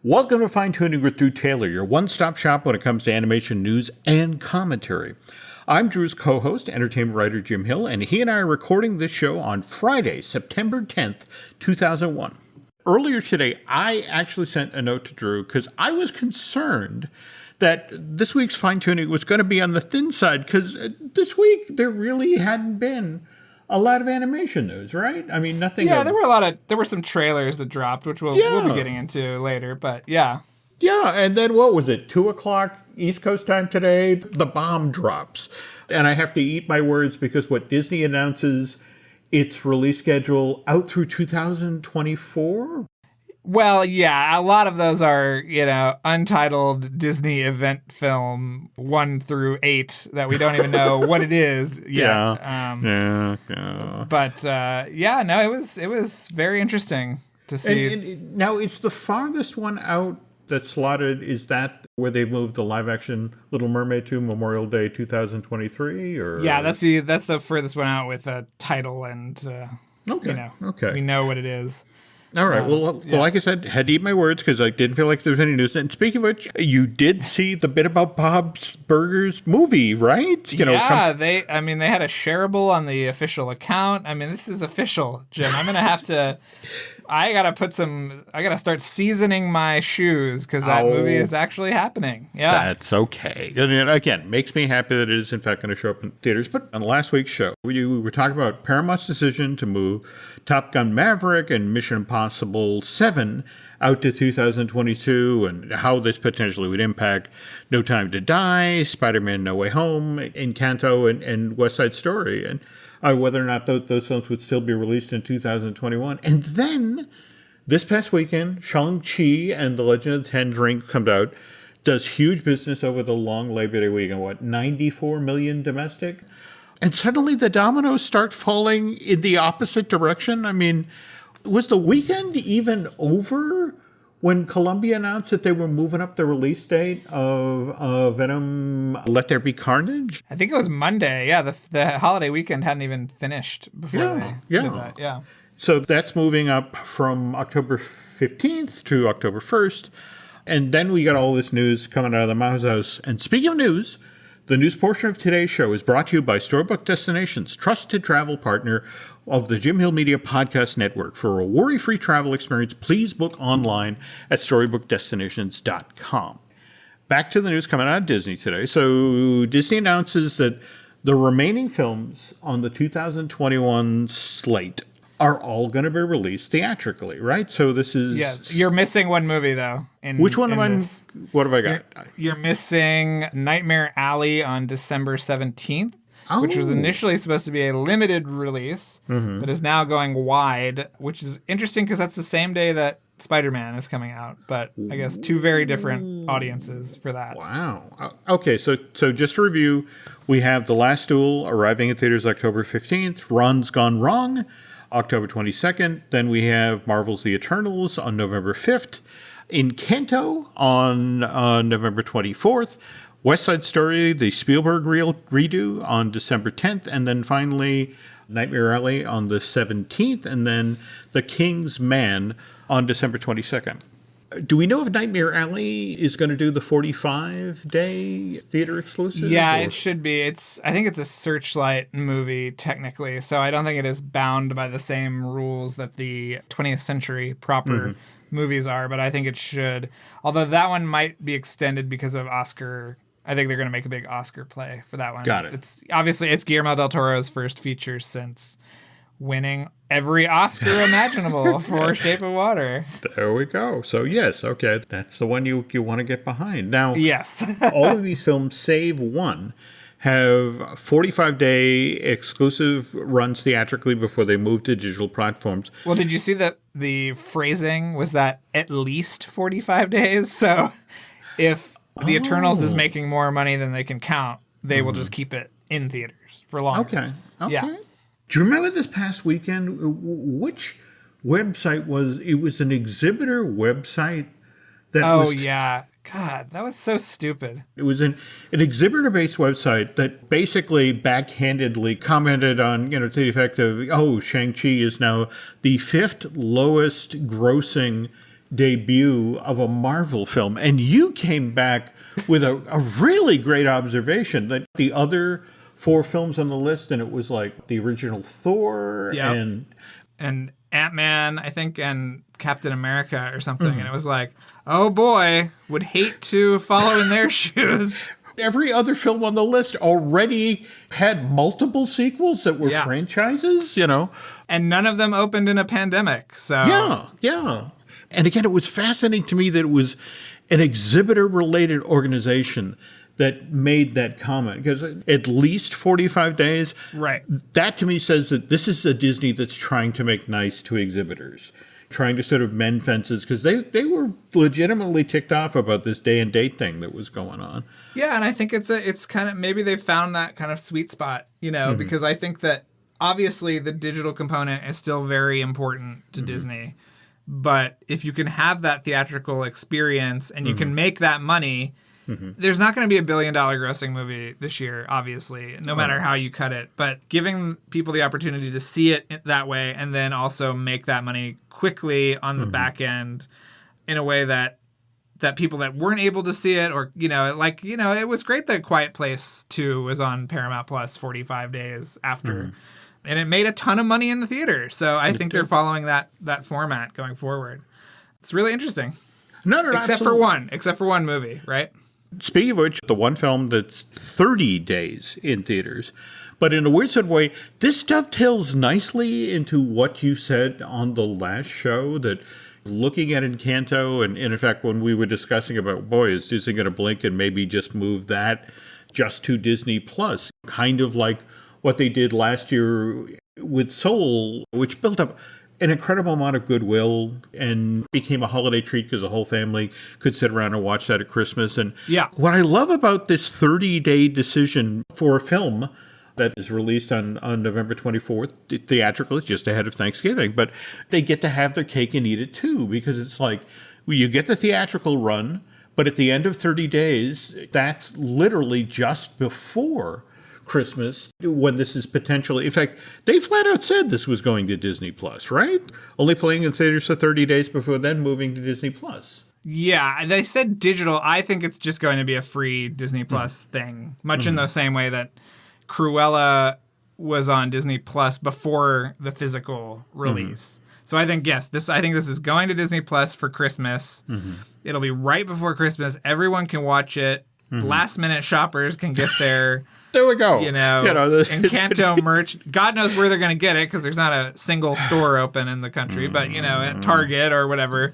Welcome to Fine Tuning with Drew Taylor, your one-stop shop when it comes to animation news and commentary. I'm Drew's co-host, entertainment writer Jim Hill, and he and I are recording this show on Friday, September 10th, 2001. Earlier today, I actually sent a note to Drew because I was concerned that this week's Fine Tuning was going to be on the thin side because this week there really hadn't been a lot of animation news, right? I mean, nothing. Yeah, there were some trailers that dropped, which we'll be getting into later, but yeah. Yeah, and then what was it? 2:00 East Coast time today, the bomb drops. And I have to eat my words because what Disney announces its release schedule out through 2024. Well, yeah, a lot of those are, untitled Disney event film 1 through 8 that we don't even know what it is yet. Yeah. But it was very interesting to see. And now, it's the farthest one out that's slotted. Is that where they've moved the live action Little Mermaid to Memorial Day 2023? Or yeah, that's the furthest one out with a title and okay, we know what it is. All right. Well, like I said, had to eat my words because I didn't feel like there was any news. And speaking of which, you did see the bit about Bob's Burgers movie, right? They had a shareable on the official account. I mean, this is official, Jim. I'm gonna have to. I gotta start seasoning my shoes because that movie is actually happening. Yeah, that's okay. And again, makes me happy that it is in fact going to show up in theaters. But on last week's show, we were talking about Paramount's decision to move Top Gun Maverick and Mission Impossible 7 out to 2022 and how this potentially would impact No Time to Die, Spider-Man No Way Home, Encanto, and West Side Story, and whether or not those films would still be released in 2021. And then this past weekend, Shang-Chi and The Legend of the Ten Rings comes out, does huge business over the long Labor Day weekend, 94 million domestic? And suddenly the dominoes start falling in the opposite direction. I mean, was the weekend even over when Columbia announced that they were moving up the release date of Venom Let There Be Carnage? I think it was Monday. Yeah, the holiday weekend hadn't even finished before they did that. Yeah. So that's moving up from October 15th to October 1st. And then we got all this news coming out of the Mouse House. And speaking of news, the news portion of today's show is brought to you by Storybook Destinations, trusted travel partner of the Jim Hill Media Podcast Network. For a worry-free travel experience, please book online at StorybookDestinations.com. Back to the news coming out of Disney today. So Disney announces that the remaining films on the 2021 slate are all going to be released theatrically, right? So this is... Yes, you're missing one movie, though. Which one what have I got? You're missing Nightmare Alley on December 17th, which was initially supposed to be a limited release, but is now going wide, which is interesting because that's the same day that Spider-Man is coming out, but I guess two very different audiences for that. Wow. Okay, so just to review, we have The Last Duel arriving in theaters October 15th, Ron's Gone Wrong, October 22nd. Then we have Marvel's The Eternals on November 5th. Encanto on November 24th. West Side Story, the Spielberg redo on December 10th. And then finally, Nightmare Alley on the 17th. And then The King's Man on December 22nd. Do we know if Nightmare Alley is going to do the 45-day theater exclusive? Yeah, it should be. I think it's a Searchlight movie, technically, so I don't think it is bound by the same rules that the 20th century proper movies are, but I think it should. Although that one might be extended because of Oscar. I think they're going to make a big Oscar play for that one. Got it. It's Guillermo del Toro's first feature since winning every Oscar imaginable for Shape of Water. There we go. So yes, okay, that's the one you want to get behind. Now, yes. all of these films, save one, have 45-day exclusive runs theatrically before they move to digital platforms. Well, did you see that the phrasing was that at least 45 days? So if The Eternals is making more money than they can count, they will just keep it in theaters for longer. Okay. Yeah. Do you remember this past weekend, which website was, it was an exhibitor website that yeah. God, that was so stupid. It was an exhibitor-based website that basically backhandedly commented on, to the effect of, Shang-Chi is now the 5th lowest grossing debut of a Marvel film. And you came back with a really great observation that the other 4 films on the list, and it was like the original Thor Yep. And Ant-Man, I think, and Captain America or something. And it was like, oh boy, would hate to follow in their shoes. every other film on the list already had multiple sequels that were franchises, And none of them opened in a pandemic. So Yeah. And again, it was fascinating to me that it was an exhibitor-related organization that made that comment, because at least 45 days, right. That to me says that this is a Disney that's trying to make nice to exhibitors, trying to sort of mend fences, because they were legitimately ticked off about this day and date thing that was going on. Yeah, and I think it's kind of, maybe they found that kind of sweet spot, because I think that obviously the digital component is still very important to Disney. But if you can have that theatrical experience and you can make that money, there's not going to be a $1 billion grossing movie this year, obviously, no matter how you cut it. But giving people the opportunity to see it that way and then also make that money quickly on the back end in a way that people that weren't able to see it, or, it was great that Quiet Place 2 was on Paramount Plus 45 days after. And it made a ton of money in the theater. So I think they're following that format going forward. It's really interesting. No, except absolutely. for one movie, right? Speaking of which, the one film that's 30 days in theaters, but in a weird sort of way, this dovetails nicely into what you said on the last show, that looking at Encanto, and in fact, when we were discussing about, boy, is Disney going to blink and maybe just move that just to Disney Plus, kind of like what they did last year with Soul, which built up an incredible amount of goodwill and became a holiday treat because the whole family could sit around and watch that at Christmas. And what I love about this 30-day decision for a film that is released on November 24th, theatrical, it's just ahead of Thanksgiving, but they get to have their cake and eat it too, because it's like, you get the theatrical run, but at the end of 30 days, that's literally just before Christmas, when this is potentially, in fact, they flat out said this was going to Disney Plus, right? Only playing in theaters for 30 days before then moving to Disney Plus. Yeah, they said digital. I think it's just going to be a free Disney Plus thing, much in the same way that Cruella was on Disney Plus before the physical release. So I think, yes, this is going to Disney Plus for Christmas. It'll be right before Christmas. Everyone can watch it. Last minute shoppers can get there. There we go. Encanto merch. God knows where they're going to get it, because there's not a single store open in the country, but, at Target or whatever.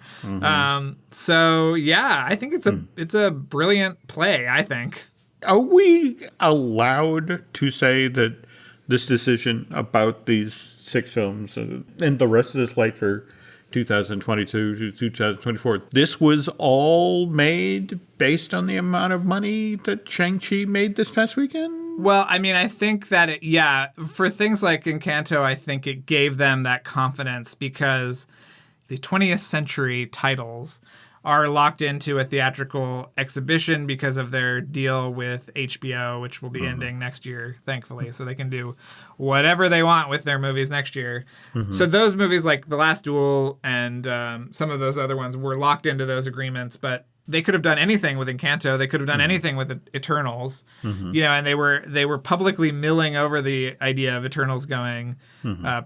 So, yeah, I think it's a brilliant play, I think. Are we allowed to say that this decision about these 6 films and the rest of the slate for 2022 to 2024, this was all made based on the amount of money that Shang-Chi made this past weekend? Well, I mean, I think that, for things like Encanto, I think it gave them that confidence, because the 20th century titles are locked into a theatrical exhibition because of their deal with HBO, which will be ending next year, thankfully, so they can do whatever they want with their movies next year. So those movies like The Last Duel and some of those other ones were locked into those agreements, but they could have done anything with Encanto. They could have done anything with Eternals, and they were publicly milling over the idea of Eternals going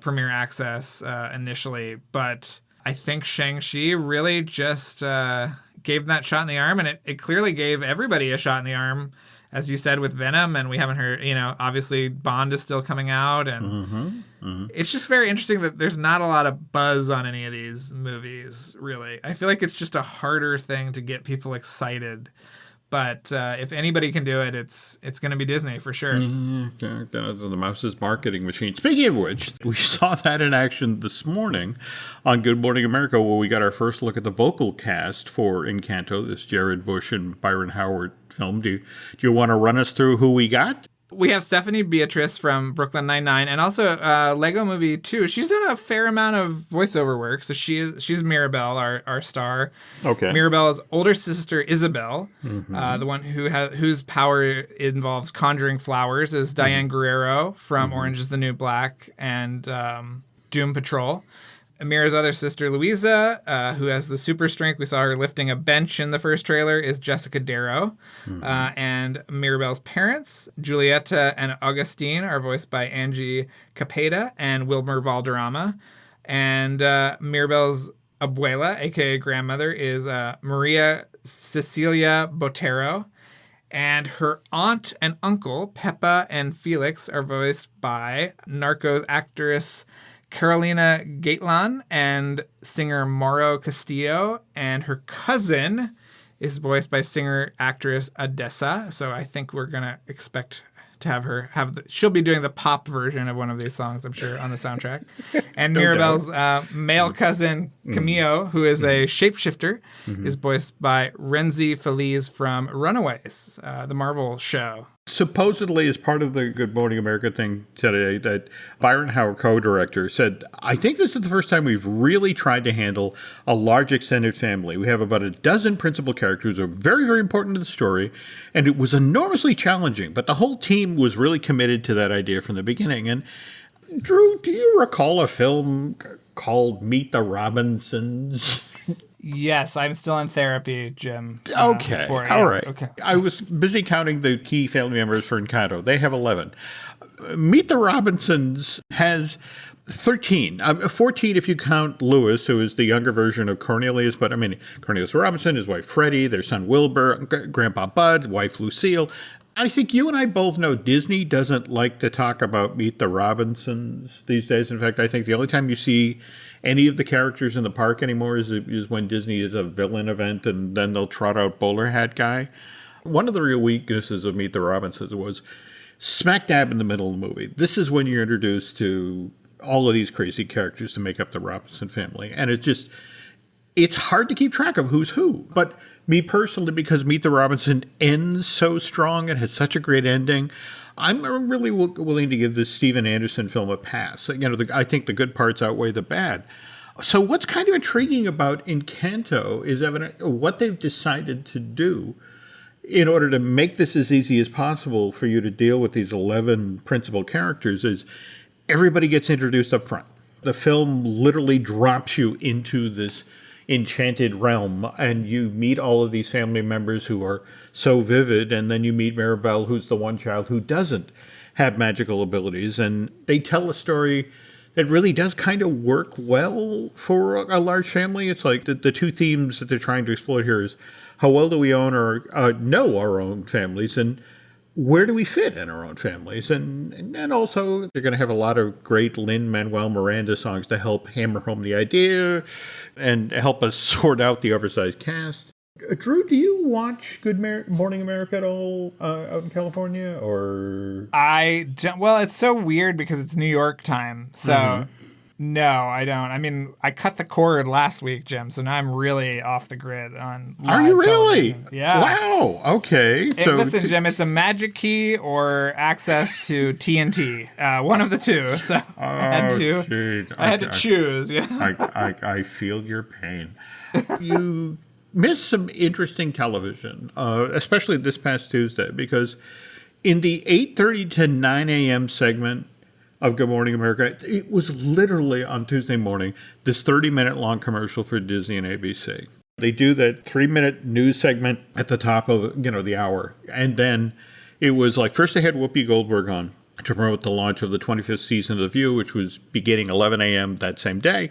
premiere access initially. But I think Shang-Chi really just gave them that shot in the arm, and it clearly gave everybody a shot in the arm, as you said, with Venom. And we haven't heard, obviously Bond is still coming out, and it's just very interesting that there's not a lot of buzz on any of these movies, really. I feel like it's just a harder thing to get people excited. But if anybody can do it, it's going to be Disney for sure. The mouse's marketing machine. Speaking of which, we saw that in action this morning on Good Morning America, where we got our first look at the vocal cast for Encanto, this Jared Bush and Byron Howard film. Do you want to run us through who we got? We have Stephanie Beatrice from Brooklyn Nine-Nine, and also Lego Movie 2. She's done a fair amount of voiceover work, so she's Mirabelle, our star. Okay. Mirabelle's older sister, Isabel, the one whose power involves conjuring flowers, is Diane Guerrero from Orange is the New Black and Doom Patrol. Amira's other sister, Louisa, who has the super strength, we saw her lifting a bench in the first trailer, is Jessica Darrow. And Mirabel's parents, Julieta and Augustine, are voiced by Angie Capeda and Wilmer Valderrama. And Mirabel's abuela, aka grandmother, is Maria Cecilia Botero. And her aunt and uncle, Peppa and Felix, are voiced by Narcos actress Carolina Gaitlan and singer Mauro Castillo. And her cousin is voiced by singer-actress Odessa. So I think we're going to expect to have her she'll be doing the pop version of one of these songs, I'm sure, on the soundtrack. And Mirabel's male cousin, Camillo, who is a shapeshifter, is voiced by Renzi Feliz from Runaways, the Marvel show. Supposedly, as part of the Good Morning America thing today, that Byron Howard, co-director, said, I think this is the first time we've really tried to handle a large extended family. We have about a dozen principal characters who are very, very important to the story, and it was enormously challenging, but the whole team was really committed to that idea from the beginning. And Drew, do you recall a film called Meet the Robinsons? Yes, I'm still in therapy, Jim. Okay, all right. Okay. I was busy counting the key family members for Encanto. They have 11. Meet the Robinsons has 13. 14 if you count Lewis, who is the younger version of Cornelius. But, I mean, Cornelius Robinson, his wife Freddie, their son Wilbur, Grandpa Bud, wife Lucille. I think you and I both know Disney doesn't like to talk about Meet the Robinsons these days. In fact, I think the only time you see any of the characters in the park anymore is when Disney is a villain event, and then they'll trot out Bowler Hat Guy. One of the real weaknesses of Meet the Robinsons was smack dab in the middle of the movie. This is when you're introduced to all of these crazy characters to make up the Robinson family. And it's hard to keep track of who's who. But me personally, because Meet the Robinson ends so strong and has such a great ending, I'm really willing to give this Steven Anderson film a pass. You know, I think the good parts outweigh the bad. So what's kind of intriguing about Encanto is what they've decided to do in order to make this as easy as possible for you to deal with these 11 principal characters is everybody gets introduced up front. The film literally drops you into this enchanted realm, and you meet all of these family members who are so vivid, and then you meet Mirabel, who's the one child who doesn't have magical abilities, and they tell a story that really does kind of work well for a large family. It's like the two themes that they're trying to explore here is how well do we know our own families, and where do we fit in our own families? And also, they're going to have a lot of great Lin-Manuel Miranda songs to help hammer home the idea and help us sort out the oversized cast. Drew, do you watch Good Morning America at all out in California? Or I don't. Well, it's so weird because it's New York time. So, no, I don't. I mean, I cut the cord last week, Jim, so now I'm really off the grid on live Are you really? television. Yeah. Wow. Okay. Listen, Jim, it's a magic key or access to TNT. One of the two. So I had to choose. Yeah. I feel your pain. You missed some interesting television, especially this past Tuesday, because in the 8:30 to 9 a.m. segment of Good Morning America, it was literally on Tuesday morning, this 30-minute long commercial for Disney and ABC. They do that 3-minute news segment at the top of, the hour. And then it was like, first they had Whoopi Goldberg on to promote the launch of the 25th season of The View, which was beginning 11 a.m. that same day.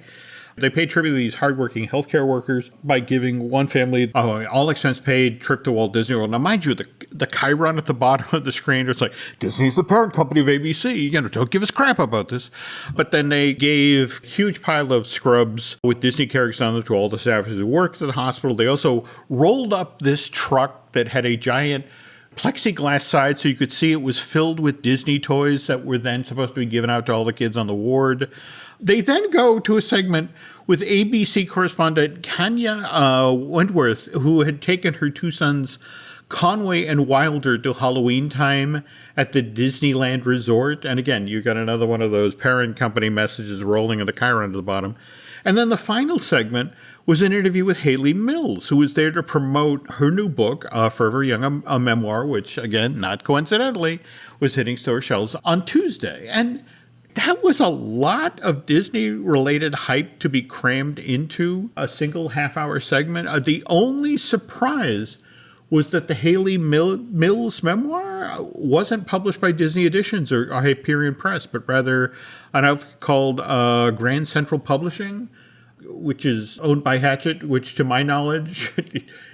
They paid tribute to these hardworking healthcare workers by giving one family all expense paid trip to Walt Disney World. Now, mind you, the chyron at the bottom of the screen is like, Disney's the parent company of ABC. Don't give us crap about this. But then they gave huge pile of scrubs with Disney characters on them to all the staffers who worked at the hospital. They also rolled up this truck that had a giant plexiglass side so you could see it was filled with Disney toys that were then supposed to be given out to all the kids on the ward. They then go to a segment with ABC correspondent Kanya Wentworth, who had taken her two sons, Conway and Wilder, to Halloween time at the Disneyland Resort. And again, you got another one of those parent company messages rolling in the chyron at the bottom. And then the final segment was an interview with Haley Mills, who was there to promote her new book, Forever Young, a memoir, which, again, not coincidentally, was hitting store shelves on Tuesday. And that was a lot of Disney-related hype to be crammed into a single half-hour segment. The only surprise was that the Haley Mills memoir wasn't published by Disney Editions or Hyperion Press, but rather an outfit called Grand Central Publishing, which is owned by Hachette, which to my knowledge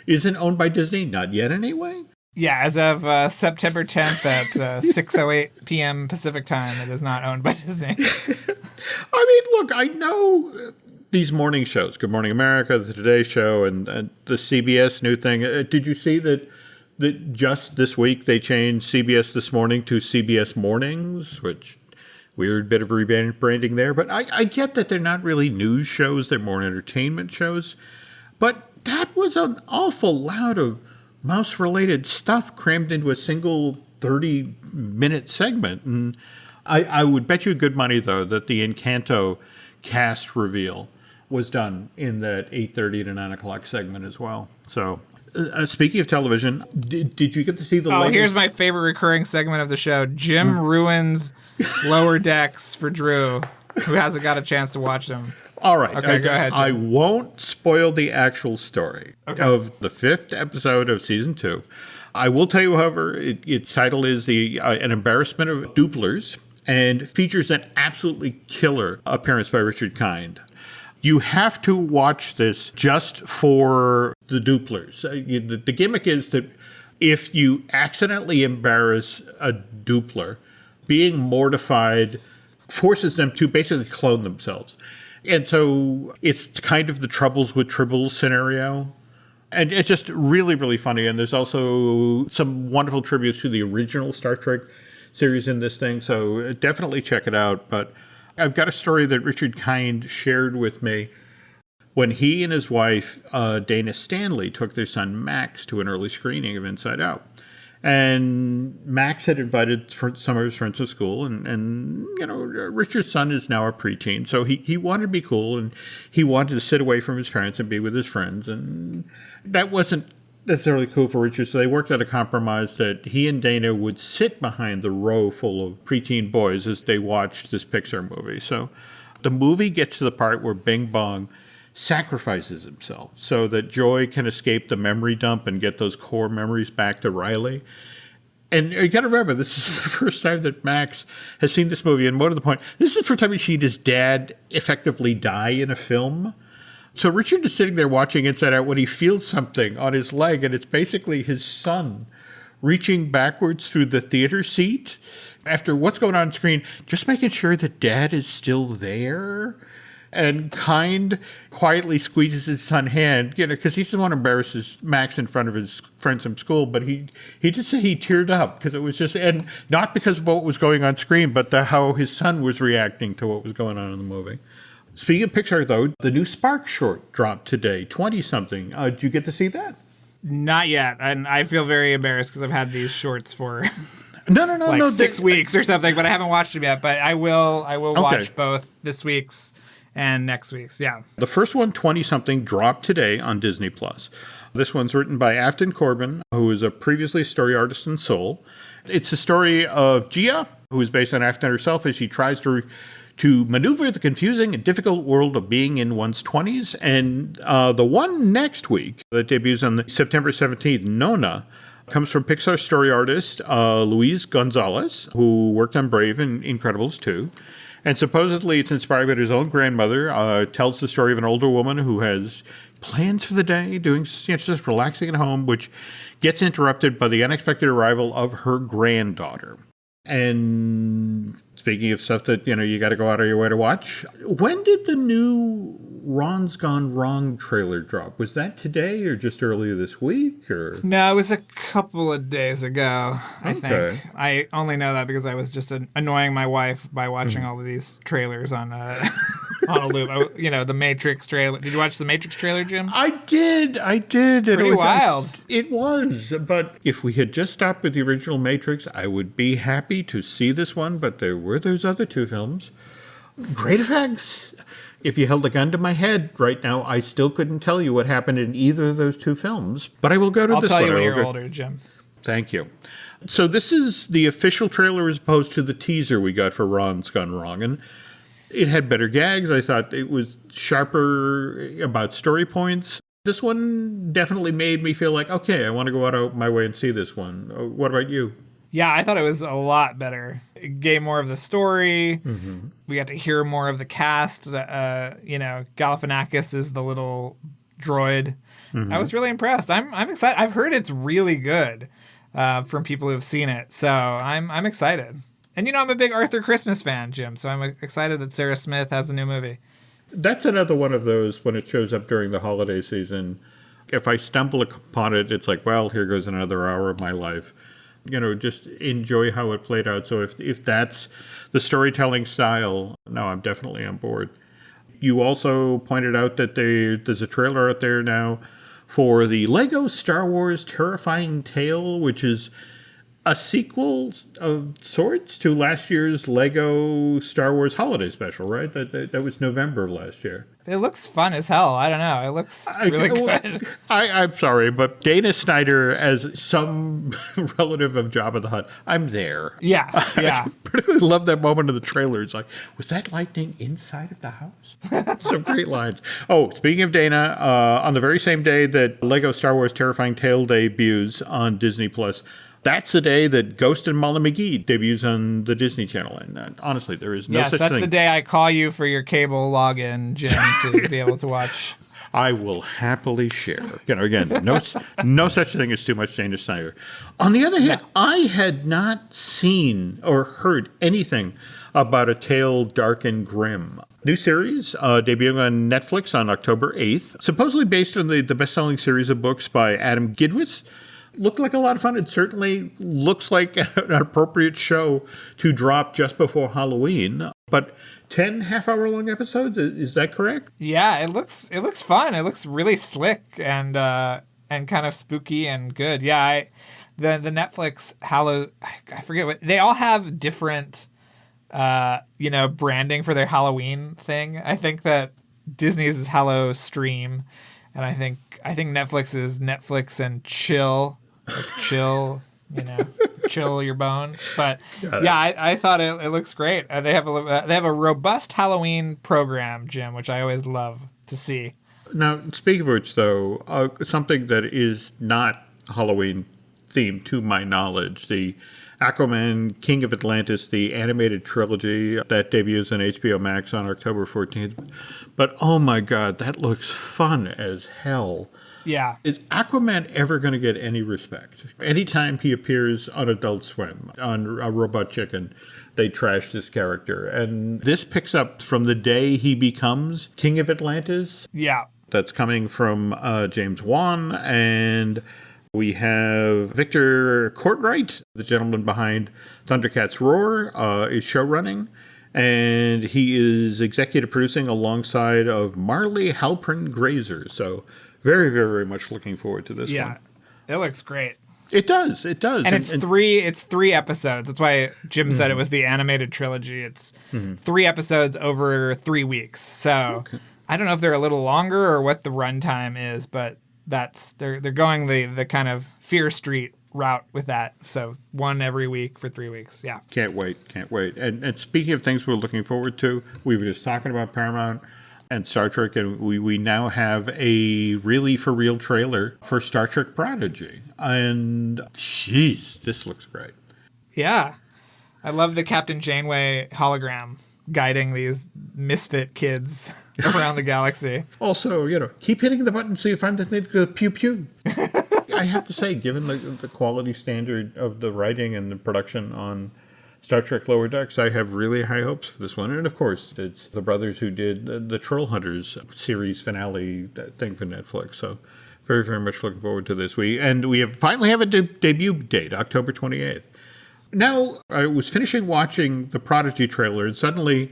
isn't owned by Disney, not yet anyway. Yeah, as of September 10th at 6:08 p.m. Pacific time, it is not owned by Disney. I mean, look, I know these morning shows, Good Morning America, the Today Show, and the CBS new thing. Did you see that just this week they changed CBS This Morning to CBS Mornings, which weird bit of rebranding there. But I get that they're not really news shows. They're more entertainment shows. But that was an awful lot of mouse-related stuff crammed into a single 30-minute segment. And I would bet you good money, though, that the Encanto cast reveal was done in that 8:30 to 9 o'clock segment as well. So speaking of television, did you get to see the latest? Here's my favorite recurring segment of the show. Jim ruins Lower Decks for Drew, who hasn't got a chance to watch them. All right. Okay, go ahead, Jim. I won't spoil the actual story of the 5th episode of season 2. I will tell you, however, its title is An Embarrassment of Duplers and features an absolutely killer appearance by Richard Kind. You have to watch this just for the Duplers. The gimmick is that if you accidentally embarrass a Dupler, being mortified forces them to basically clone themselves. And so it's kind of the Troubles with Tribbles scenario. And it's just really, really funny. And there's also some wonderful tributes to the original Star Trek series in this thing. So definitely check it out. But I've got a story that Richard Kind shared with me when he and his wife, Dana Stanley, took their son Max to an early screening of Inside Out. And Max had invited some of his friends to school, and you know, Richard's son is now a preteen, so he wanted to be cool, and he wanted to sit away from his parents and be with his friends, and that wasn't necessarily cool for Richard, so they worked out a compromise that he and Dana would sit behind the row full of preteen boys as they watched this Pixar movie. So the movie gets to the part where Bing Bong sacrifices himself so that Joy can escape the memory dump and get those core memories back to Riley. And you got to remember, this is the first time that Max has seen this movie. And more to the point, this is the first time he's seen his dad effectively die in a film. So Richard is sitting there watching Inside Out when he feels something on his leg, and it's basically his son reaching backwards through the theater seat after what's going on screen, just making sure that dad is still there. And Kind quietly squeezes his son's hand, you know, because he doesn't want to embarrass Max in front of his friends from school. But he just said he teared up because it was just, and not because of what was going on screen, but how his son was reacting to what was going on in the movie. Speaking of Pixar, though, the new Spark short dropped today, 20-something. Did you get to see that? Not yet, and I feel very embarrassed because I've had these shorts for no, 6 weeks or something, but I haven't watched them yet. But I will watch both this week's and next week's, yeah. The first one, 20-something, dropped today on Disney+. This one's written by Afton Corbin, who is a previously story artist in Seoul. It's the story of Gia, who is based on Afton herself as she tries to maneuver the confusing and difficult world of being in one's 20s. And the one next week that debuts on September 17th, Nona, comes from Pixar story artist Luis Gonzalez, who worked on Brave and Incredibles 2. And supposedly it's inspired by his own grandmother. Tells the story of an older woman who has plans for the day, just relaxing at home, which gets interrupted by the unexpected arrival of her granddaughter. And speaking of stuff that, you got to go out of your way to watch, when did the new Ron's Gone Wrong trailer drop? Was that today or just earlier this week? Or no, it was a couple of days ago, I think. I only know that because I was just annoying my wife by watching all of these trailers on on a loop. The Matrix trailer. Did you watch the Matrix trailer, Jim? I did. Pretty wild. It was. But if we had just stopped with the original Matrix, I would be happy to see this one. But there were those other two films. Great effects. If you held a gun to my head right now, I still couldn't tell you what happened in either of those two films. But I will go to this one. I'll tell you when you're older, Jim. Thank you. So this is the official trailer as opposed to the teaser we got for Ron's Gone Wrong. And it had better gags. I thought it was sharper about story points. This one definitely made me feel like, okay, I want to go out of my way and see this one. What about you? Yeah, I thought it was a lot better. It gave more of the story. Mm-hmm. We got to hear more of the cast. Galifianakis is the little droid. Mm-hmm. I was really impressed. I'm excited. I've heard it's really good from people who have seen it, so I'm excited. And I'm a big Arthur Christmas fan, Jim, so I'm excited that Sarah Smith has a new movie. That's another one of those when it shows up during the holiday season. If I stumble upon it, it's like, well, here goes another hour of my life. Just enjoy how it played out. So if that's the storytelling style, no, I'm definitely on board. You also pointed out that there's a trailer out there now for the Lego Star Wars Terrifying Tale, which is a sequel of sorts to last year's Lego Star Wars Holiday Special, right? That was November of last year. It looks fun as hell. I don't know. It looks really good. I'm sorry, but Dana Snyder as some relative of Jabba the Hutt, I'm there. Yeah. I particularly love that moment in the trailer. It's like, was that lightning inside of the house? Some great lines. Oh, speaking of Dana, on the very same day that Lego Star Wars Terrifying Tale debuts on Disney+, that's the day that Ghost and Molly McGee debuts on the Disney Channel. And honestly, there is no such thing. Yes, that's the day I call you for your cable login, Jim, to be able to watch. I will happily share. Again, no such thing as too much Dana Snyder. On the other hand, I had not seen or heard anything about A Tale Dark and Grim. New series debuting on Netflix on October 8th, supposedly based on the best-selling series of books by Adam Gidwitz. Looked like a lot of fun. It certainly looks like an appropriate show to drop just before Halloween. But 10 half-hour-long episodes, is that correct? Yeah, it looks fun. It looks really slick and kind of spooky and good. Yeah, the Netflix I forget what they all have different branding for their Halloween thing. I think that Disney's is Hallow Stream, and I think Netflix is Netflix and Chill. Like chill, chill your bones. But yeah, I thought it looks great. They have a robust Halloween program, Jim, which I always love to see. Now, speaking of which, though, something that is not Halloween themed, to my knowledge, the Aquaman King of Atlantis, the animated trilogy that debuts on HBO Max on October 14th. But oh my God, that looks fun as hell. Yeah. Is Aquaman ever going to get any respect? Anytime he appears on Adult Swim, on a Robot Chicken, they trash this character. And this picks up from the day he becomes King of Atlantis. Yeah. That's coming from James Wan. And we have Victor Courtwright, the gentleman behind Thundercats Roar, is showrunning. And he is executive producing alongside of Marley Halpern Grazer. So very, very, very much looking forward to this one. Yeah, it looks great. It does. And it's three episodes. That's why Jim said it was the animated trilogy. It's 3 episodes over 3 weeks. So I don't know if they're a little longer or what the runtime is, but they're going the kind of Fear Street route with that. So 1 every week for 3 weeks. Yeah. Can't wait. And speaking of things we're looking forward to, we were just talking about Paramount and Star Trek, and we now have a really for real trailer for Star Trek Prodigy. And jeez, this looks great. Yeah. I love the Captain Janeway hologram guiding these misfit kids around the galaxy. Also, keep hitting the button so you find the thing to go pew pew. I have to say, given the quality standard of the writing and the production on Star Trek Lower Decks, I have really high hopes for this one. And of course, it's the brothers who did the Troll Hunters series finale thing for Netflix. So very, very much looking forward to this. We finally have a debut date, October 28th. Now, I was finishing watching the Prodigy trailer, and suddenly,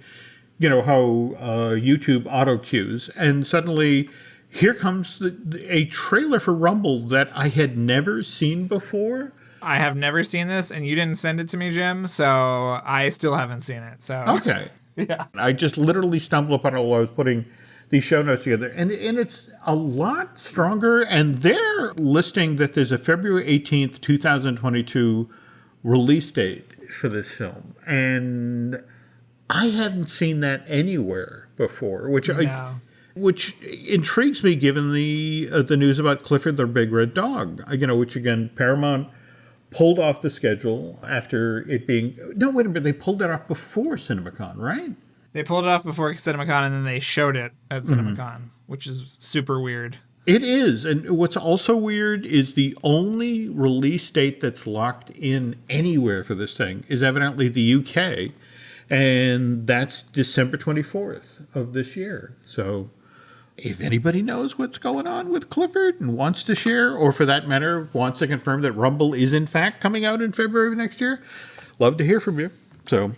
how YouTube auto cues, and suddenly here comes a trailer for Rumble that I had never seen before. I have never seen this, and you didn't send it to me, Jim, so I still haven't seen it. So okay. Yeah. I just literally stumbled upon it while I was putting these show notes together, and it's a lot stronger. And they're listing that there's a February 18th, 2022 release date for this film, and I hadn't seen that anywhere before, which intrigues me given the news about Clifford the Big Red Dog, which again Paramount pulled off the schedule after it being wait a minute, they pulled that off before CinemaCon, right? They pulled it off before CinemaCon, and then they showed it at CinemaCon, which is super weird. It is. And what's also weird is the only release date that's locked in anywhere for this thing is evidently the UK, and that's December 24th of this year. So if anybody knows what's going on with Clifford and wants to share, or for that matter, wants to confirm that Rumble is in fact coming out in February of next year, love to hear from you. So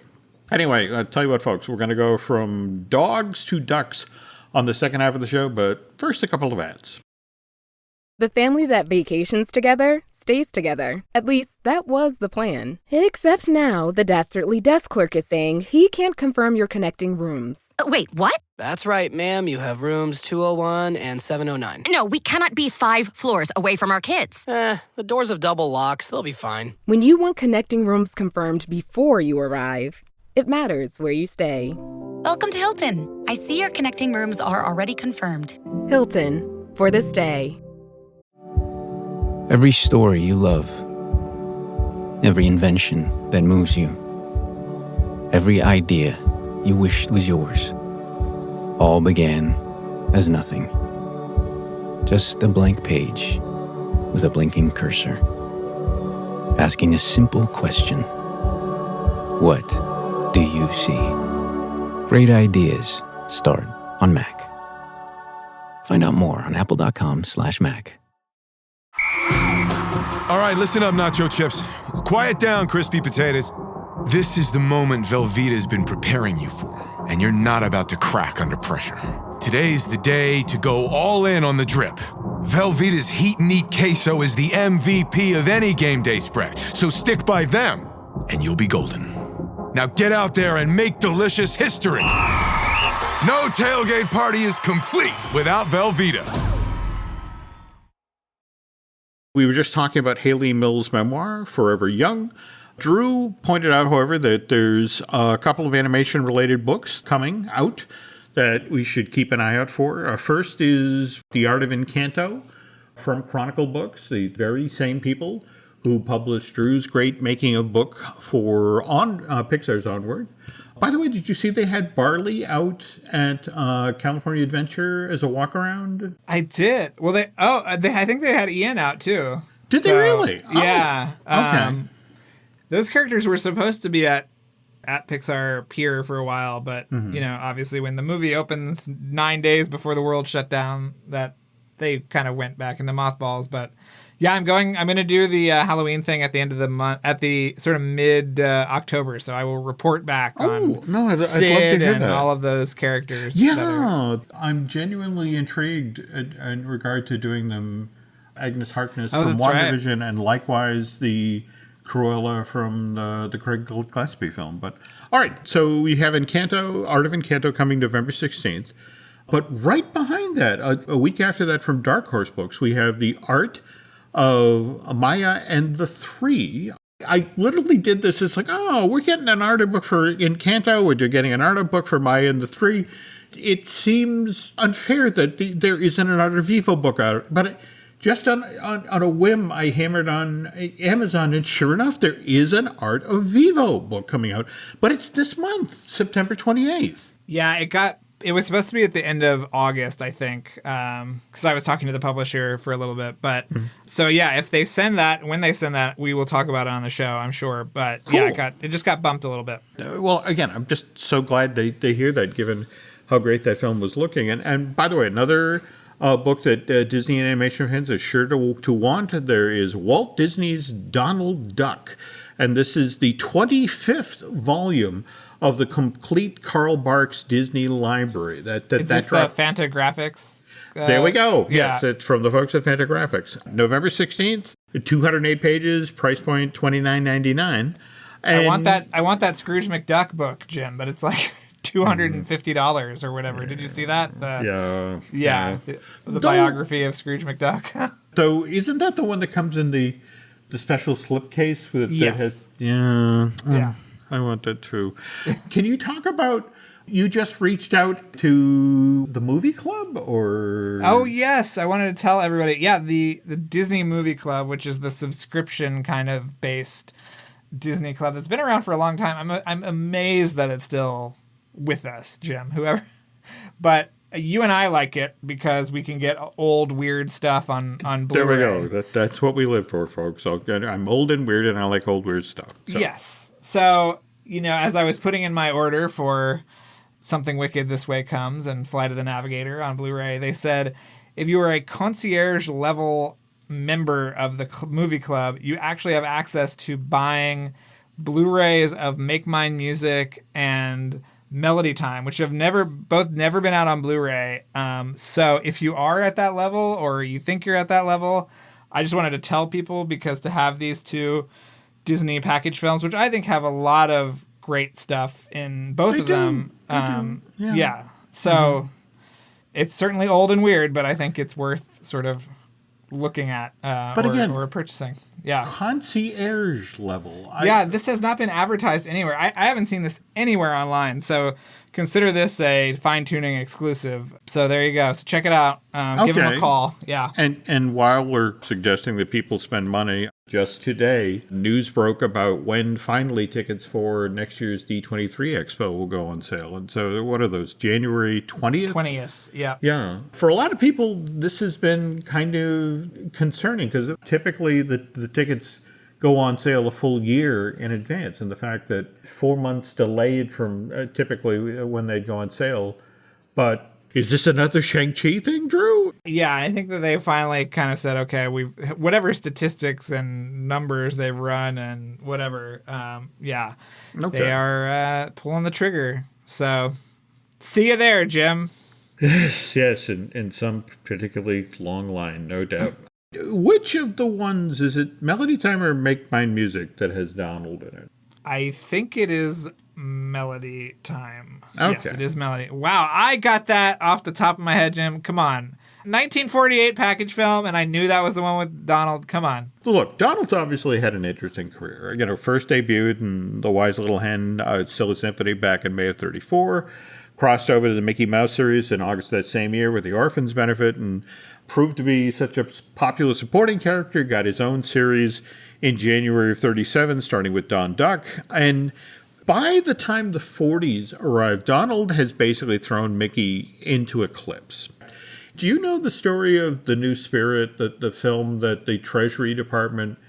anyway, I'll tell you what, folks, we're going to go from dogs to ducks on the second half of the show, but first a couple of ads. The family that vacations together stays together. At least, that was the plan. Except now, the dastardly desk clerk is saying he can't confirm your connecting rooms. Wait, what? That's right, ma'am. You have rooms 201 and 709. No, we cannot be 5 floors away from our kids. The doors have double locks. They'll be fine. When you want connecting rooms confirmed before you arrive, it matters where you stay. Welcome to Hilton. I see your connecting rooms are already confirmed. Hilton, for the stay. Every story you love, every invention that moves you, every idea you wished was yours, all began as nothing. Just a blank page with a blinking cursor, asking a simple question. What do you see? Great ideas start on Mac. Find out more on apple.com/Mac. All right, listen up, nacho chips. Quiet down, crispy potatoes. This is the moment Velveeta's been preparing you for, and you're not about to crack under pressure. Today's the day to go all in on the drip. Velveeta's Heat and Eat Queso is the MVP of any game day spread, so stick by them, and you'll be golden. Now get out there and make delicious history. No tailgate party is complete without Velveeta. We were just talking about Haley Mills' memoir, Forever Young. Drew pointed out, however, that there's a couple of animation-related books coming out that we should keep an eye out for. First is The Art of Encanto from Chronicle Books, the very same people who published Drew's great making-of book for Pixar's Onward. By the way, did you see they had Barley out at California Adventure as a walk-around? I did. Well, I think they had Ian out, too. Did they really? Yeah. Okay. Those characters were supposed to be at Pixar Pier for a while, but, obviously when the movie opens 9 days before the world shut down, that they kind of went back into mothballs. But yeah, I'm going to do the Halloween thing at the end of the month, at the sort of mid October. So I will report back on I'd love to Sid hear and that. all of those characters. Yeah, I'm genuinely intrigued in regard to doing them. Agnes Harkness from WandaVision, right. And likewise the Cruella from the Craig Gillespie film. But all right, so we have Encanto, Art of Encanto coming November 16th. But right behind that, a week after that from Dark Horse Books, we have The Art of Maya and the Three. I literally did this. It's like, we're getting an art book for Encanto. We're getting an art book for Maya and the Three. It seems unfair that there isn't an Art of Vivo book out. But just on a whim, I hammered on Amazon, and sure enough, there is an Art of Vivo book coming out. But it's this month, September 28th. Yeah, it was supposed to be at the end of August, I think, because I was talking to the publisher for a little bit. But so yeah, if they send that, when they send that, we will talk about it on the show, I'm sure. But cool. Yeah, it just got bumped a little bit. Well, again, I'm just so glad they hear that, given how great that film was looking. And by the way, another book that Disney animation fans are sure to want. There is Walt Disney's Donald Duck, and this is the 25th volume of the complete Carl Barks Disney library. Is this the Fantagraphics? There we go. Yeah. Yes, it's from the folks at Fantagraphics. November 16th, 208 pages, price point $29.99. I want that Scrooge McDuck book, Jim, but it's like $250 or whatever. Did you see that? Yeah. The biography of Scrooge McDuck. So isn't that the one that comes in the special slipcase with Yes. yeah. I want that too. Can you talk about, you just reached out to the movie club, or? Oh, yes. I wanted to tell everybody. Yeah, the Disney Movie Club, which is the subscription kind of based Disney club that's been around for a long time. I'm amazed that it's still with us, Jim, whoever. But you and I like it because we can get old, weird stuff on Blu-ray. There we go. That's what we live for, folks. I'm old and weird, and I like old, weird stuff. So. Yes. So, as I was putting in my order for Something Wicked This Way Comes and Flight of the Navigator on Blu-ray, they said if you are a concierge level member of the movie club, you actually have access to buying Blu-rays of Make Mine Music and Melody Time, which have never been out on Blu-ray. So if you are at that level, or you think you're at that level, I just wanted to tell people, because to have these two Disney package films, which I think have a lot of great stuff in both of them. Yeah. So it's certainly old and weird, but I think it's worth sort of looking at or purchasing. Yeah. Concierge level. This has not been advertised anywhere. I haven't seen this anywhere online. So consider this a fine-tuning exclusive. So there you go. So check it out. Give them a call. Yeah. And while we're suggesting that people spend money, just today, news broke about when finally tickets for next year's D23 Expo will go on sale. And so what are those, January 20th? 20th, yeah. Yeah. For a lot of people, this has been kind of concerning, because typically the tickets go on sale a full year in advance. And the fact that 4 months delayed from typically when they'd go on sale. But is this another Shang-Chi thing, Drew? Yeah, I think that they finally kind of said, okay, whatever statistics and numbers they've run and whatever, they are pulling the trigger. So see you there, Jim. Yes, in some particularly long line, no doubt. Which of the ones, is it Melody Time or Make Mine Music, that has Donald in it? I think it is Melody Time. Okay. Yes, it is Melody. Wow, I got that off the top of my head, Jim. Come on. 1948 package film, and I knew that was the one with Donald. Come on. Look, Donald's obviously had an interesting career. First debuted in The Wise Little Hen, Silly Symphony back in May of 1934. Crossed over to the Mickey Mouse series in August of that same year with the Orphans Benefit, and proved to be such a popular supporting character. Got his own series in January of 1937, starting with Don Duck. And by the time the 40s arrived, Donald has basically thrown Mickey into eclipse. Do you know the story of The New Spirit, the film that the Treasury Department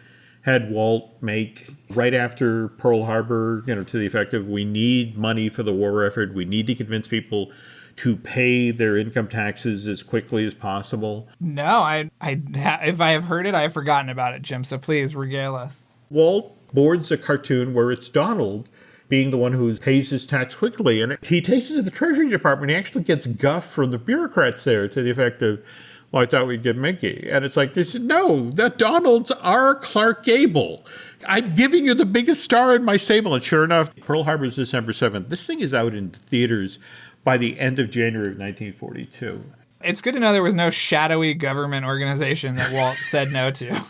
had Walt make right after Pearl Harbor, to the effect of, we need money for the war effort, we need to convince people to pay their income taxes as quickly as possible? No, if I have heard it, I have forgotten about it, Jim, so please regale us. Walt boards a cartoon where it's Donald being the one who pays his tax quickly, and he takes it to the Treasury Department. He actually gets guff from the bureaucrats there to the effect of, well, I thought we'd get Mickey. And it's like, they said, no, that Donald's our Clark Gable. I'm giving you the biggest star in my stable. And sure enough, Pearl Harbor's December 7th. This thing is out in theaters by the end of January of 1942. It's good to know there was no shadowy government organization that Walt said no to.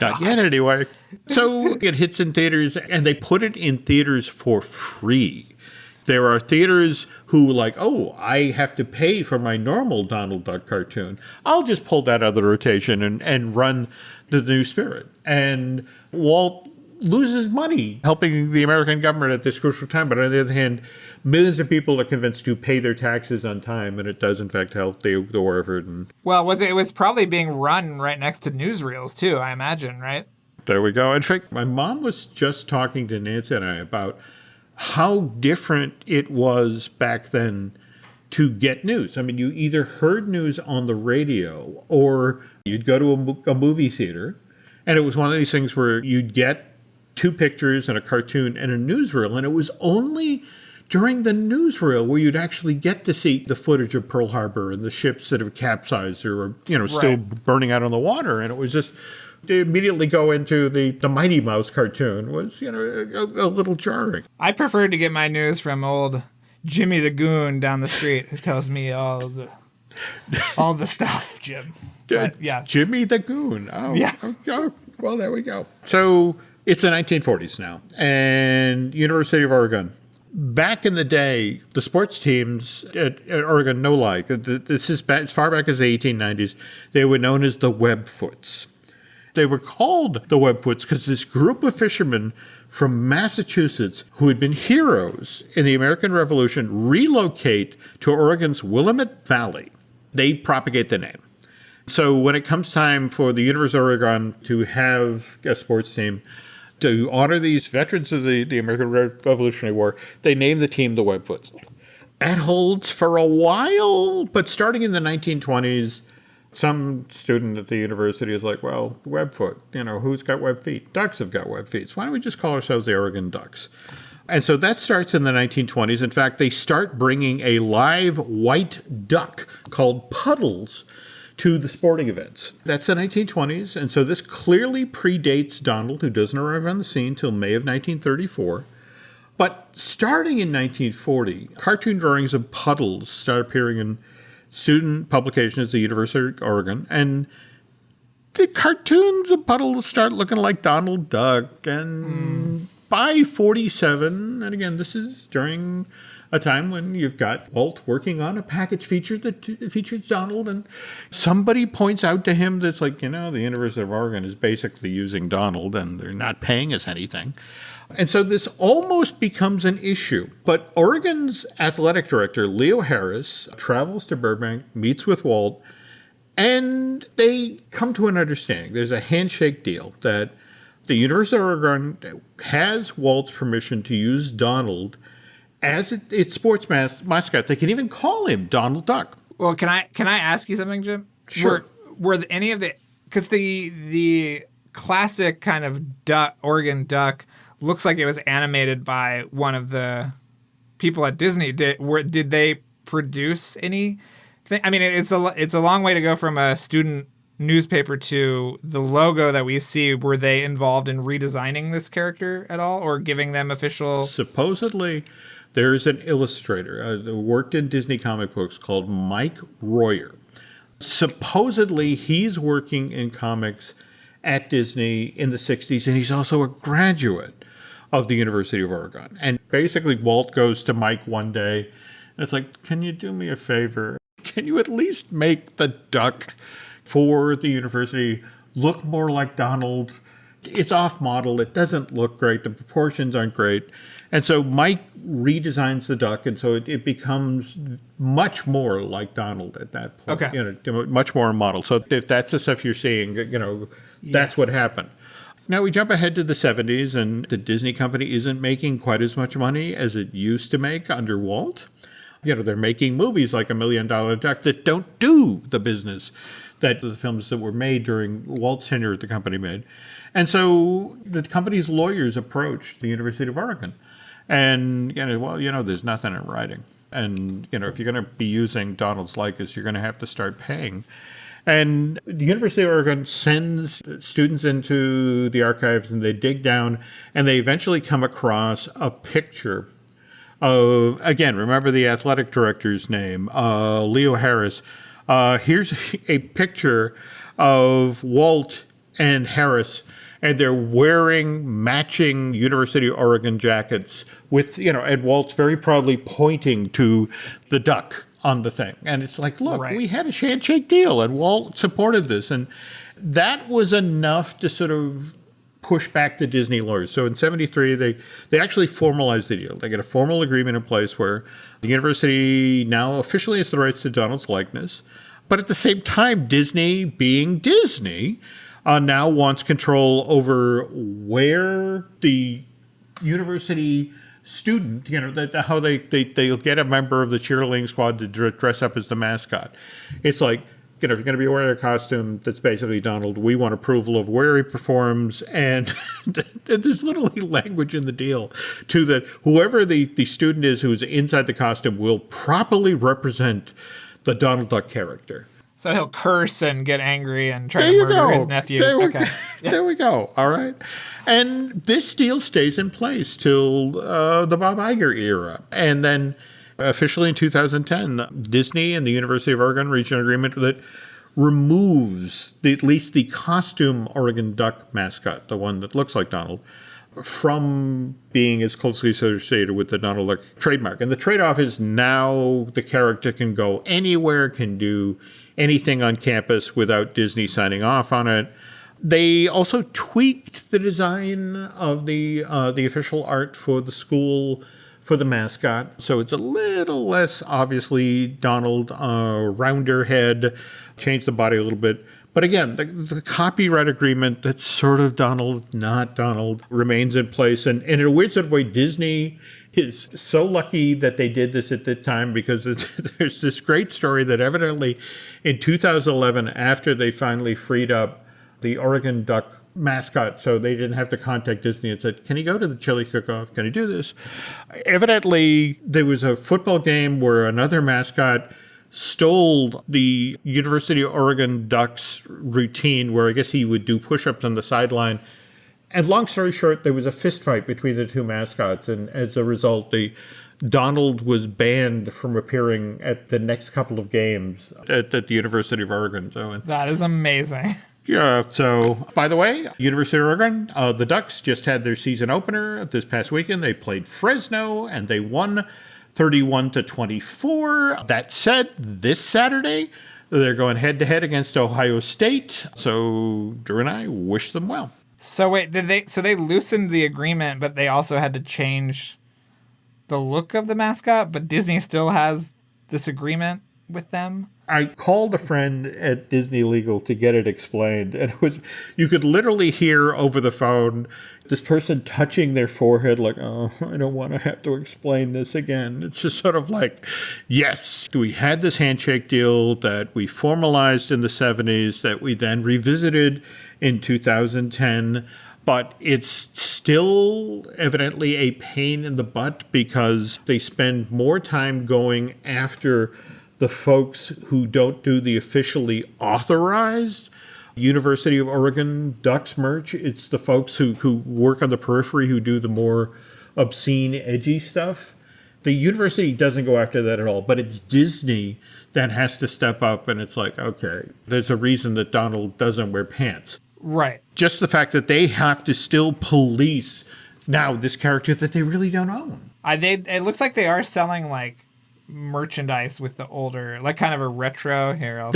Not yet, anyway. So it hits in theaters, and they put it in theaters for free. There are theaters who I have to pay for my normal Donald Duck cartoon. I'll just pull that out of the rotation and run The New Spirit. And Walt loses money helping the American government at this crucial time. But on the other hand, millions of people are convinced to pay their taxes on time, and it does, in fact, help the war effort. Well, it was probably being run right next to newsreels, too, I imagine, right? There we go. In fact, my mom was just talking to Nancy and I about how different it was back then to get news. I mean, you either heard news on the radio or you'd go to a movie theater, and it was one of these things where you'd get two pictures and a cartoon and a newsreel, and it was only during the newsreel where you'd actually get to see the footage of Pearl Harbor and the ships that have capsized or, still burning out on the water. And it was just, to immediately go into the Mighty Mouse cartoon was, a little jarring. I prefer to get my news from old Jimmy the Goon down the street who tells me all the stuff, Jim. But, yeah. Jimmy the Goon. Oh, yeah. Oh, well, there we go. So it's the 1940s now, and University of Oregon. Back in the day, the sports teams at Oregon, no lie, this is back, as far back as the 1890s, they were known as the Webfoots. They were called the Webfoots because this group of fishermen from Massachusetts who had been heroes in the American Revolution relocate to Oregon's Willamette Valley. They propagate the name. So when it comes time for the University of Oregon to have a sports team, to honor these veterans of the American Revolutionary War, they named the team the Webfoots. That holds for a while, but starting in the 1920s, some student at the university is like, well, Webfoot, who's got web feet? Ducks have got web feet. So why don't we just call ourselves the Oregon Ducks? And so that starts in the 1920s. In fact, they start bringing a live white duck called Puddles to the sporting events. That's the 1920s, and so this clearly predates Donald, who doesn't arrive on the scene till May of 1934. But starting in 1940, cartoon drawings of Puddles start appearing in student publications at the University of Oregon, and the cartoons of Puddles start looking like Donald Duck. And by 47, and again, this is during a time when you've got Walt working on a package feature that features Donald, and somebody points out to him that's like, the University of Oregon is basically using Donald and they're not paying us anything. And so this almost becomes an issue. But Oregon's athletic director, Leo Harris, travels to Burbank, meets with Walt, and they come to an understanding. There's a handshake deal that the University of Oregon has Walt's permission to use Donald as its sports mascot. They can even call him Donald Duck. Well, can I ask you something, Jim? Sure. Were any of the, because the classic kind of Oregon Duck looks like it was animated by one of the people at Disney. Did they produce anything? I mean, it's a long way to go from a student newspaper to the logo that we see. Were they involved in redesigning this character at all, or giving them official? Supposedly, there's an illustrator that worked in Disney comic books called Mike Royer. Supposedly, he's working in comics at Disney in the 60s, and he's also a graduate of the University of Oregon. And basically, Walt goes to Mike one day, and it's like, can you do me a favor? Can you at least make the duck for the university look more like Donald? It's off model. It doesn't look great. The proportions aren't great. And so Mike redesigns the duck, and so it becomes much more like Donald at that point. Okay. Much more a model. So if that's the stuff you're seeing, that's what happened. Now we jump ahead to the 70s, and the Disney company isn't making quite as much money as it used to make under Walt. They're making movies like $1 Million Duck that don't do the business that the films that were made during Walt's tenure at the company made. And so the company's lawyers approached the University of Oregon. And, there's nothing in writing. And, if you're going to be using Donald's likeness, you're going to have to start paying. And the University of Oregon sends students into the archives, and they dig down, and they eventually come across a picture of, again, remember the athletic director's name, Leo Harris. Here's a picture of Walt and Harris, and they're wearing matching University of Oregon jackets with, and Walt's very proudly pointing to the duck on the thing. And it's like, look, we had a handshake deal, and Walt supported this. And that was enough to sort of push back the Disney lawyers. So in 73, they actually formalized the deal. They get a formal agreement in place where the university now officially has the rights to Donald's likeness. But at the same time, Disney, being Disney, now wants control over where the university student, how they'll get a member of the cheerleading squad to dress up as the mascot. It's like, if you're going to be wearing a costume that's basically Donald, we want approval of where he performs. And there's literally language in the deal, too, that whoever the student is who's inside the costume will properly represent the Donald Duck character. So he'll curse and get angry and try to murder his nephews. There we go. All right. And this deal stays in place till the Bob Iger era. And then officially in 2010, Disney and the University of Oregon reached an agreement that removes at least the costume Oregon Duck mascot, the one that looks like Donald, from being as closely associated with the Donald Duck trademark. And the trade-off is now the character can go anywhere, can do anything on campus without Disney signing off on it. They also tweaked the design of the official art for the school for the mascot, so it's a little less obviously Donald, rounder head, changed the body a little bit. But again, the copyright agreement that's sort of Donald, not Donald, remains in place. And in a weird sort of way, Disney is so lucky that they did this at the time, because there's this great story that evidently in 2011, after they finally freed up the Oregon Duck mascot, so they didn't have to contact Disney and said, can you go to the chili cook-off? Can you do this? Evidently, there was a football game where another mascot stole the University of Oregon Ducks routine, where I guess he would do push-ups on the sideline. And long story short, there was a fist fight between the two mascots, and as a result, Donald was banned from appearing at the next couple of games at the University of Oregon. That is amazing. Yeah, so, by the way, University of Oregon, the Ducks just had their season opener this past weekend. They played Fresno, and they won 31-24. That said, this Saturday, they're going head-to-head against Ohio State. So, Drew and I wish them well. So, wait, they loosened the agreement, but they also had to change the look of the mascot, but Disney still has this agreement with them? I called a friend at Disney Legal to get it explained, and you could literally hear over the phone this person touching their forehead like, oh, I don't want to have to explain this again. It's just sort of like, yes, we had this handshake deal that we formalized in the 70s that we then revisited in 2010, but it's still evidently a pain in the butt because they spend more time going after the folks who don't do the officially authorized University of Oregon Ducks merch. It's the folks who work on the periphery, who do the more obscene, edgy stuff. The university doesn't go after that at all, but it's Disney that has to step up, and it's like, okay, there's a reason that Donald doesn't wear pants. Right. Just the fact that they have to still police now this character that they really don't own. It looks like they are selling, like, merchandise with the older, like kind of a retro here.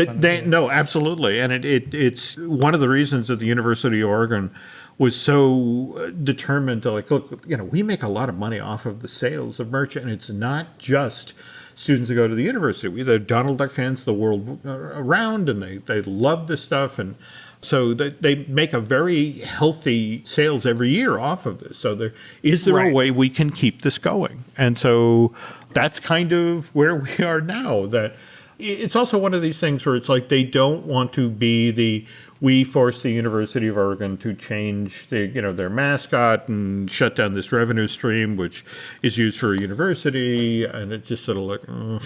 No, absolutely. And it's one of the reasons that the University of Oregon was so determined to like, look, we make a lot of money off of the sales of merch, and it's not just students that go to the university. They're Donald Duck fans the world around, and they love this stuff. And so they make a very healthy sales every year off of this. So is there a way we can keep this going? And so that's kind of where we are now. That it's also one of these things where it's like they don't want to be we forced the University of Oregon to change their mascot and shut down this revenue stream, which is used for a university. And it's just sort of like, ugh.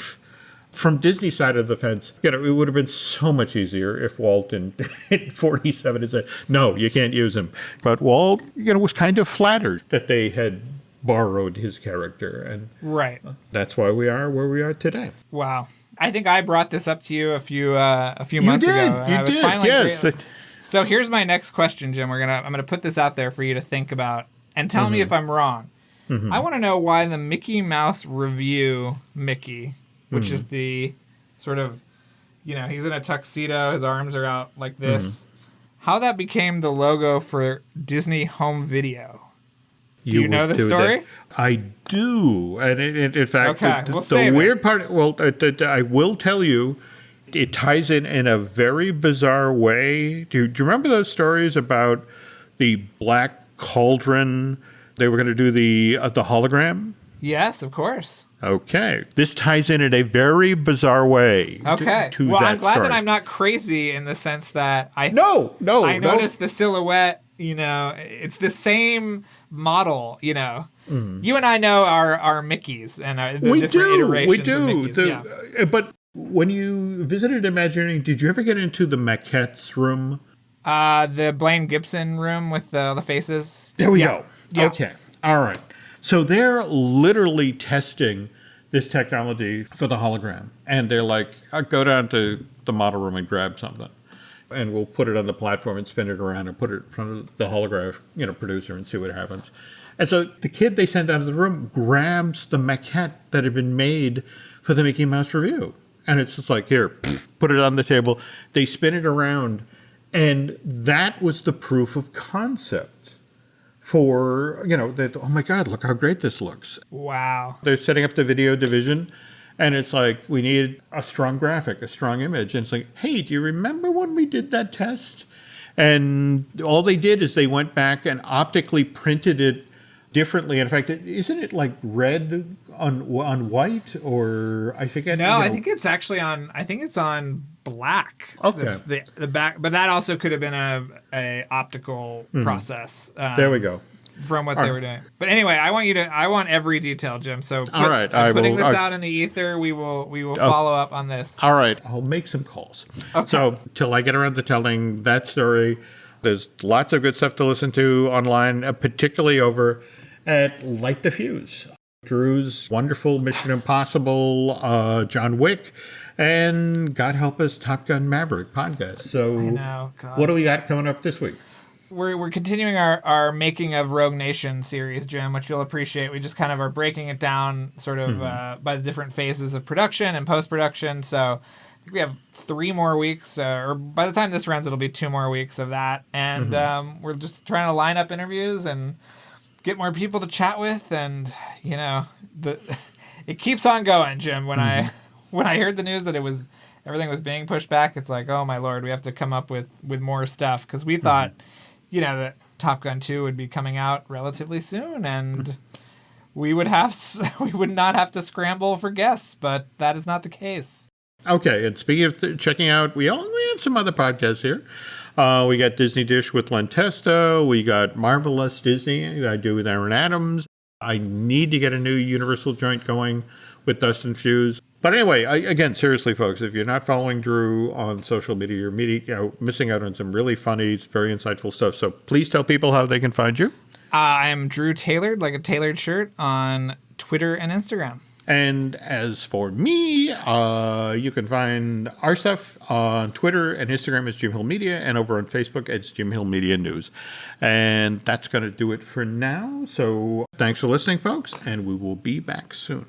From Disney's side of the fence, it would have been so much easier if Walt in 47 had said, no, you can't use him. But Walt, was kind of flattered that they had borrowed his character. And that's why we are where we are today. Wow. I think I brought this up to you a few months ago. You did. Yes. So here's my next question, Jim. I'm gonna put this out there for you to think about and tell me if I'm wrong. Mm-hmm. I want to know why the Mickey Mouse Revue Mickey, which is the sort of, he's in a tuxedo, his arms are out like this, how that became the logo for Disney Home Video. Do you know the story? I do. And in fact, the weird part, I will tell you, it ties in a very bizarre way. Do you remember those stories about the Black Cauldron? They were going to do the hologram? Yes, of course. Okay. This ties in a very bizarre way Okay. to Well, that I'm glad story. that I'm not crazy in the sense that I No. noticed the silhouette, it's the same model, You and I know our Mickeys and the different iterations of Mickeys. But when you visited Imagineering, did you ever get into the maquettes room? The Blaine Gibson room with the faces. There we go. Yeah. Okay. All right. So they're literally testing this technology for the hologram. And they're like, I'll go down to the model room and grab something. And we'll put it on the platform and spin it around and put it in front of the holograph, producer and see what happens. And so the kid they sent out of the room grabs the maquette that had been made for the Mickey Mouse review. And it's just like, here, put it on the table. They spin it around. And that was the proof of concept for, that, oh my God, look how great this looks. Wow. They're setting up the video division, and it's like, we need a strong graphic, a strong image. And it's like, hey, do you remember when we did that test? And all they did is they went back and optically printed it differently. In fact, isn't it like red on white, or I forget? No, I think it's actually on. I think it's on black. Okay. The back, but that also could have been a optical process. There we go. From what they were doing. But anyway, I want every detail, Jim. So all right, I'm putting this out in the ether. We will follow up on this. All right, I'll make some calls. Okay. So till I get around to telling that story, there's lots of good stuff to listen to online, particularly over at Light the Fuse. Drew's wonderful Mission Impossible, John Wick, and God help us, Top Gun Maverick podcast. So I know, God. What do we got coming up this week? We're continuing our Making of Rogue Nation series, Jim, which you'll appreciate. We just kind of are breaking it down sort of by the different phases of production and post-production. So I think we have 3 more weeks, or by the time this runs, it'll be 2 more weeks of that. And we're just trying to line up interviews and get more people to chat with. And, it keeps on going, Jim. When I heard the news that everything was being pushed back, it's like, oh my Lord, we have to come up with more stuff. Because we thought, that Top Gun 2 would be coming out relatively soon, and we would not have to scramble for guests, but that is not the case. Okay, and speaking of checking out, we have some other podcasts here. We got Disney Dish with Len Testa. We got Marvelous Disney I do with Aaron Adams. I need to get a new Universal joint going with Dustin Fuse. But anyway, again, seriously, folks, if you're not following Drew on social media, you're missing out on some really funny, very insightful stuff. So please tell people how they can find you. I am Drew Tailored, like a tailored shirt, on Twitter and Instagram. And as for me, you can find our stuff on Twitter and Instagram as Jim Hill Media, and over on Facebook it's Jim Hill Media News. And that's going to do it for now. So thanks for listening, folks, and we will be back soon.